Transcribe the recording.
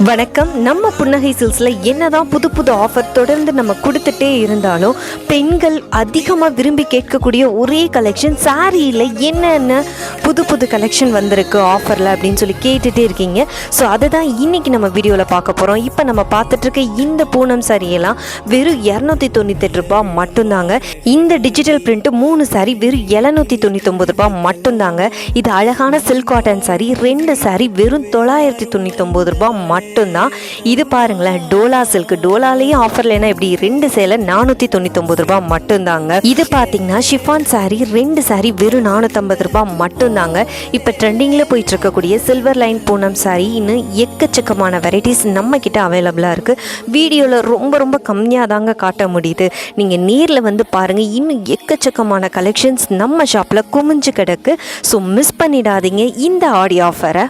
வணக்கம். நம்ம புன்னகை சில்க்ஸில் என்னதான் புது புது ஆஃபர் தொடர்ந்து நம்ம கொடுத்துட்டே இருந்தாலும் பெண்கள் அதிகமாக விரும்பி கேட்கக்கூடிய ஒரே கலெக்ஷன் சாரியில் என்னென்ன புது புது கலெக்ஷன் வந்திருக்கு ஆஃபரில் அப்படின்னு சொல்லி கேட்டுகிட்டே இருக்கீங்க. ஸோ அதை தான் இன்றைக்கி நம்ம வீடியோவில் பார்க்க போகிறோம். இப்போ நம்ம பார்த்துட்ருக்க இந்த பூனம் சாரியெல்லாம் வெறும் 298 ரூபா மட்டும்தாங்க. இந்த டிஜிட்டல் பிரிண்ட்டு 3 சாரி வெறும் 799 ரூபா மட்டும்தாங்க. இது அழகான சில்க் காட்டன் சாரி 2 சாரி வெறும் 999 ரூபா மட்டும்தான். இது பாருங்களேன், டோலா சில்க். டோலாலேயும் ஆஃபர்ல என்ன இப்படி 2 சேலை 499 ரூபாய் மட்டும்தாங்க. இது பார்த்தீங்கன்னா ஷிஃபான் சாரி 2 சாரி வெறும் 450 ரூபாய் மட்டும்தாங்க. இப்போ ட்ரெண்டிங்கில் போயிட்டு இருக்கக்கூடிய சில்வர் லைன் பூனம் சாரி இன்னும் எக்கச்சக்கமான வெரைட்டிஸ் நம்ம கிட்ட அவைலபிளாக இருக்கு. வீடியோவில் ரொம்ப கம்மியாக தாங்க காட்ட முடியுது. நீங்கள் நேரில் வந்து பாருங்க, இன்னும் எக்கச்சக்கமான கலெக்ஷன்ஸ் நம்ம ஷாப்பில் குமிஞ்சு கிடக்கு. ஸோ மிஸ் பண்ணிடாதீங்க இந்த ஆடி ஆஃபரை.